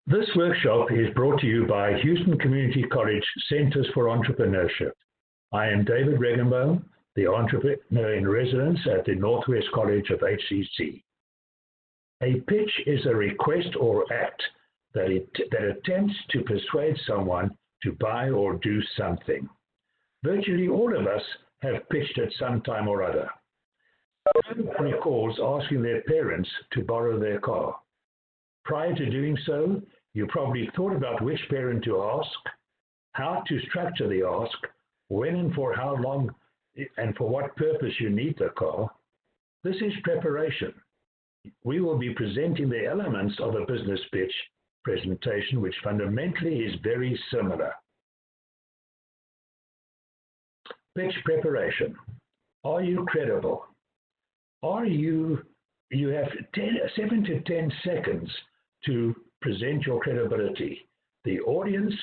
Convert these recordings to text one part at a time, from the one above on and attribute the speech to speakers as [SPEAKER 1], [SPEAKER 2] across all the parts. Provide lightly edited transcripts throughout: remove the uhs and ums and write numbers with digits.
[SPEAKER 1] This workshop is brought to you by Houston Community College Centers for Entrepreneurship. I am David Regenboom, the entrepreneur in residence at the Northwest College of HCC. A pitch is a request or act that attempts to persuade someone to buy or do something. Virtually all of us have pitched at some time or other. Everyone recalls asking their parents to borrow their car. Prior to doing so, you probably thought about which parent to ask, how to structure the ask, when and for how long and for what purpose you need the car. This is preparation. We will be presenting the elements of a business pitch presentation, which fundamentally is very similar. Pitch preparation. Are you credible? You have 7 to 10 seconds to present your credibility. The audience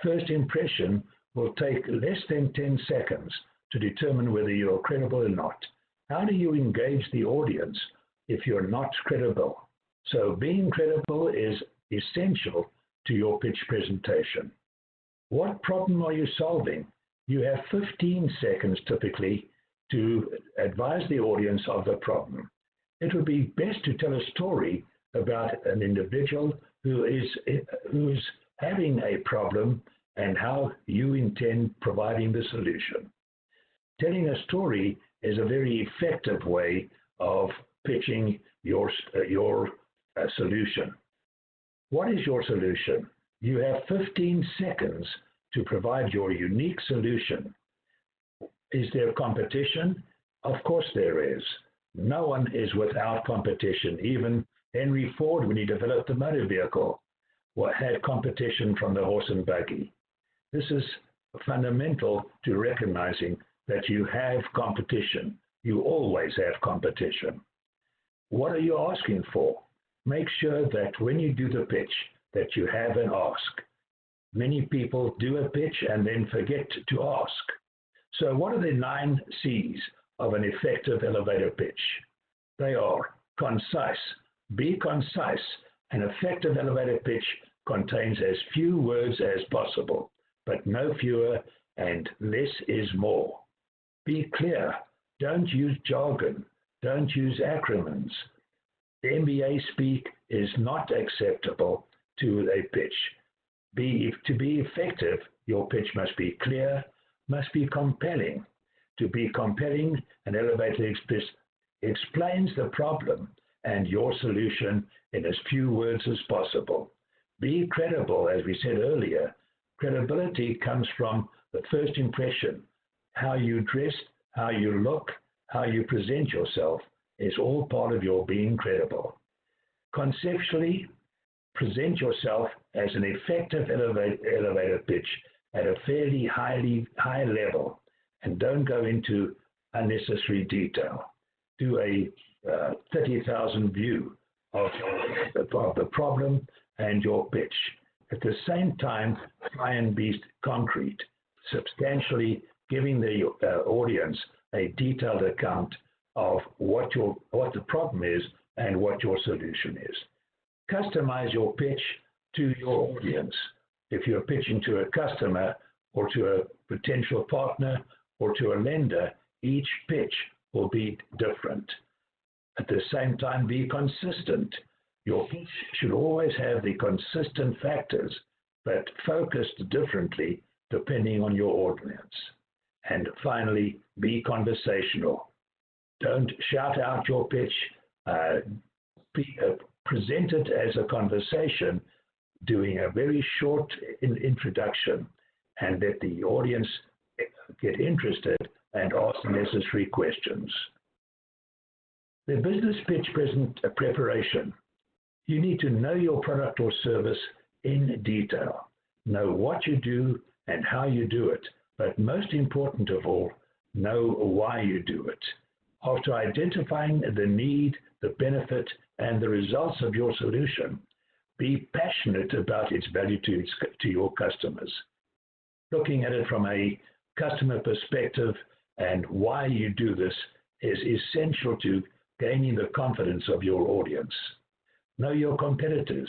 [SPEAKER 1] first impression will take less than 10 seconds to determine whether you're credible or not. How do you engage the audience if you're not credible? So being credible is essential to your pitch presentation. What problem are you solving? You have 15 seconds typically to advise the audience of the problem. It would be best to tell a story about an individual who is having a problem and how you intend providing the solution. Telling a story is a very effective way of pitching your solution. What is your solution? You have 15 seconds to provide your unique solution. Is there competition? Of course there is. No one is without competition. Even Henry Ford, when he developed the motor vehicle, had competition from the horse and buggy. This is fundamental to recognizing that you have competition. You always have competition. What are you asking for? Make sure that when you do the pitch, that you have an ask. Many people do a pitch and then forget to ask. So what are the 9 C's of an effective elevator pitch? They are concise. Be concise. An effective elevator pitch contains as few words as possible, but no fewer, and less is more. Be clear. Don't use jargon. Don't use acronyms. The MBA speak is not acceptable to a pitch. To be effective, your pitch must be clear, must be compelling. To be compelling, an elevator explains the problem and your solution in as few words as possible. Be credible, as we said earlier. Credibility comes from the first impression. How you dress, how you look, how you present yourself is all part of your being credible. Conceptually, present yourself as an effective elevator pitch at a fairly high level, and don't go into unnecessary detail. Do a 30,000 view of the problem and your pitch. At the same time, try and be concrete, substantially giving the audience a detailed account of what the problem is and what your solution is. Customize your pitch to your audience. If you're pitching to a customer or to a potential partner or to a lender, each pitch will be different. At the same time, be consistent. Your pitch should always have the consistent factors, but focused differently depending on your audience. And finally, be conversational. Don't shout out your pitch. Present it as a conversation, doing a very short introduction, and let the audience get interested and ask the necessary questions. The business pitch preparation. You need to know your product or service in detail. Know what you do and how you do it, but most important of all, know why you do it. After identifying the need, the benefit, and the results of your solution, be passionate about its value to your customers. Looking at it from a customer perspective and why you do this is essential to gaining the confidence of your audience. Know your competitors.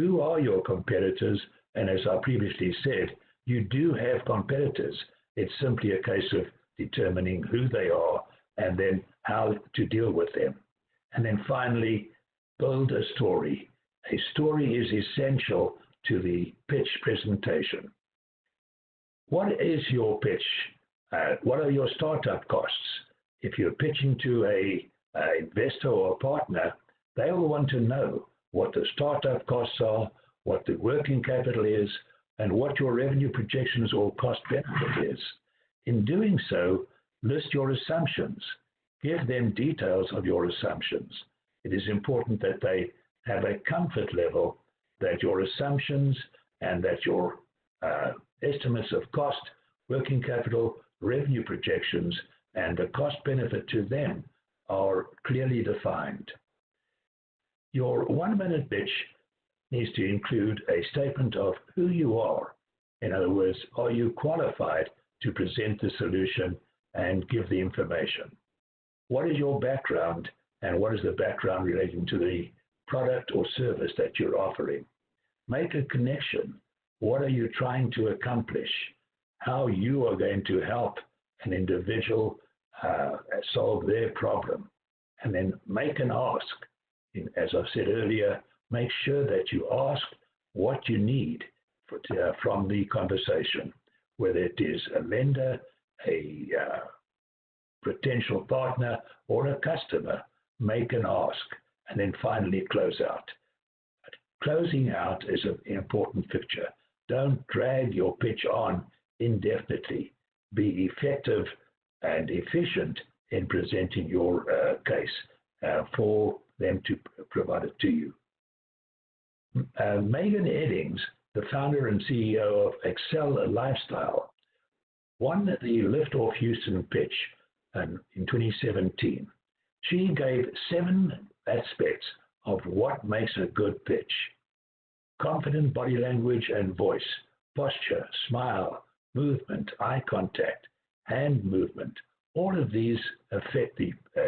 [SPEAKER 1] Who are your competitors? And as I previously said, you do have competitors. It's simply a case of determining who they are and then how to deal with them. And then finally, build a story. A story is essential to the pitch presentation. What is your pitch? What are your startup costs? If you're pitching to an investor or a partner, they will want to know what the startup costs are, what the working capital is, and what your revenue projections or cost benefit is. In doing so, list your assumptions. Give them details of your assumptions. It is important that they have a comfort level that your assumptions and that your estimates of cost, working capital, revenue projections, and the cost benefit to them are clearly defined. Your 1-minute pitch needs to include a statement of who you are. In other words, are you qualified to present the solution and give the information? What is your background, and what is the background relating to the product or service that you're offering? Make a connection. What are you trying to accomplish? How you are going to help an individual solve their problem. And then make an ask. As I've said earlier, make sure that you ask what you need from the conversation, whether it is a lender, a potential partner, or a customer. Make an ask, and then finally close out. Closing out is an important feature. Don't drag your pitch on indefinitely. Be effective and efficient in presenting your case for them to provide it to you. Megan Eddings, the founder and CEO of Excel Lifestyle, won the Liftoff Houston pitch in 2017. She gave 7 aspects of what makes a good pitch: confident body language and voice, posture, smile, movement, eye contact, hand movement. All of these affect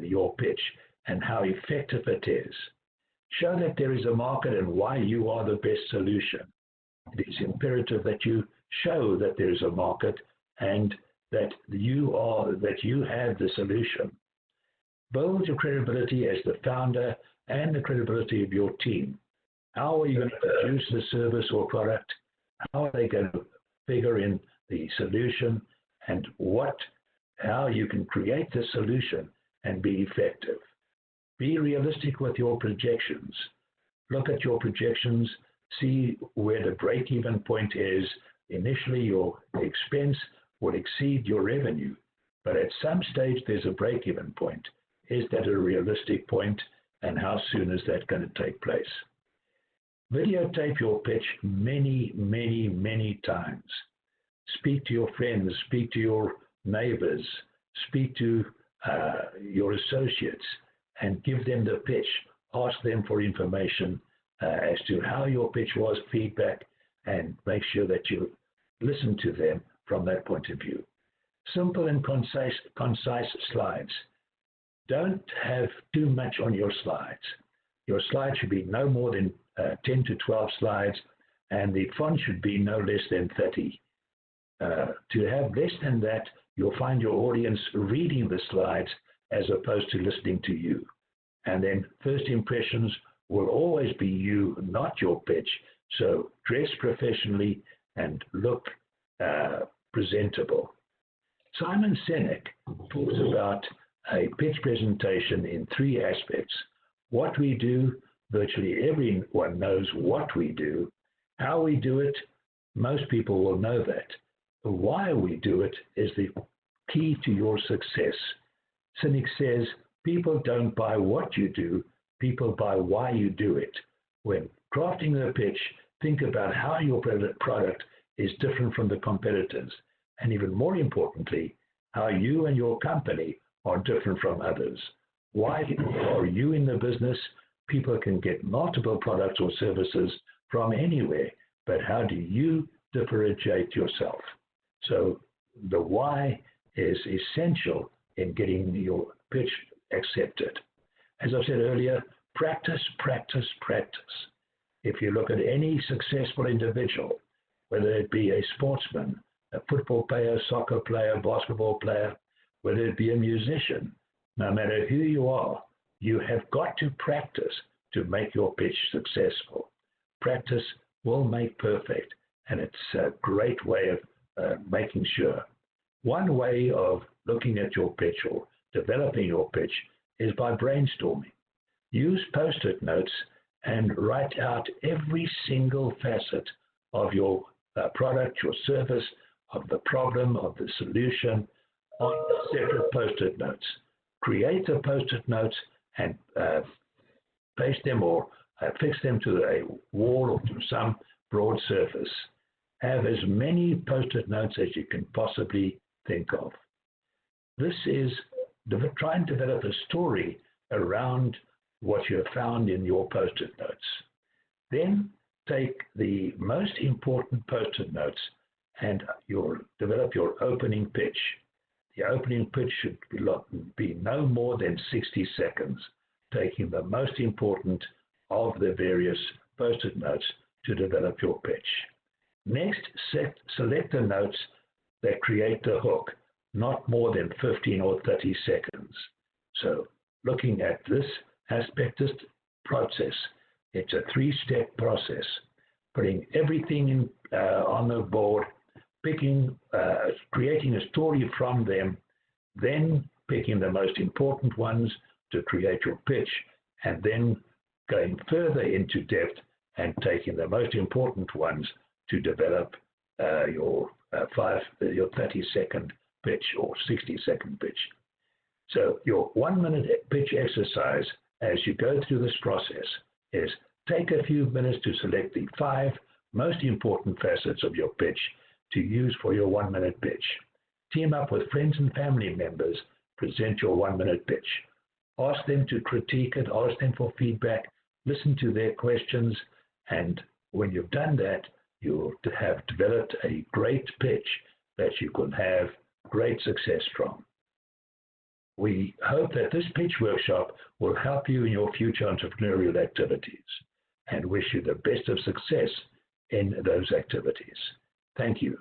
[SPEAKER 1] your pitch and how effective it is. Show that there is a market and why you are the best solution. It is imperative that you show that there is a market and that you have the solution. Build your credibility as the founder and the credibility of your team. How are you going to produce the service or product? How are they going to figure in the solution, and how you can create the solution and be effective? Be realistic with your projections. Look at your projections, see where the break-even point is. Initially, your expense will exceed your revenue, but at some stage there's a break-even point. Is that a realistic point, and how soon is that going to take place? Videotape your pitch many, many, many times. Speak to your friends, speak to your neighbors, speak to your associates, and give them the pitch. Ask them for information as to how your pitch was, feedback, and make sure that you listen to them from that point of view. Simple and concise slides. Don't have too much on your slides. Your slides should be no more than 10 to 12 slides, and the font should be no less than 30. To have less than that, you'll find your audience reading the slides as opposed to listening to you. And then first impressions will always be you, not your pitch. So dress professionally and look presentable. Simon Sinek talks about a pitch presentation in 3 aspects. What we do, virtually everyone knows what we do. How we do it, most people will know that. Why we do it is the key to your success. Sinek says, people don't buy what you do, people buy why you do it. When crafting the pitch, think about how your product is different from the competitors, and even more importantly, how you and your company are different from others. Why are you in the business? People can get multiple products or services from anywhere, but how do you differentiate yourself? So the why is essential in getting your pitch accepted. As I said earlier, practice, practice, practice. If you look at any successful individual, whether it be a sportsman, a football player, soccer player, basketball player, whether it be a musician, no matter who you are, you have got to practice to make your pitch successful. Practice will make perfect, and it's a great way of making sure. One way of looking at your pitch or developing your pitch is by brainstorming. Use post-it notes and write out every single facet of your product, your service, of the problem, of the solution on separate post-it notes. Create the post-it notes and paste them or fix them to a wall or to some broad surface. Have as many post-it notes as you can possibly think of. This is try and develop a story around what you have found in your post-it notes. Then take the most important post-it notes and develop your opening pitch. The opening pitch should be no more than 60 seconds, taking the most important of the various post-it notes to develop your pitch. Next, select the notes that create the hook, not more than 15 or 30 seconds. So looking at this aspect, this process, it's a three-step process. Putting everything in, on the board, creating a story from them, then picking the most important ones to create your pitch, and then going further into depth and taking the most important ones to develop your 30-second pitch or 60-second pitch. So your 1-minute pitch exercise as you go through this process is take a few minutes to select the 5 most important facets of your pitch to use for your 1-minute pitch. Team up with friends and family members, present your 1-minute pitch. Ask them to critique it, ask them for feedback, listen to their questions, and when you've done that, you'll have developed a great pitch that you can have great success from. We hope that this pitch workshop will help you in your future entrepreneurial activities and wish you the best of success in those activities. Thank you.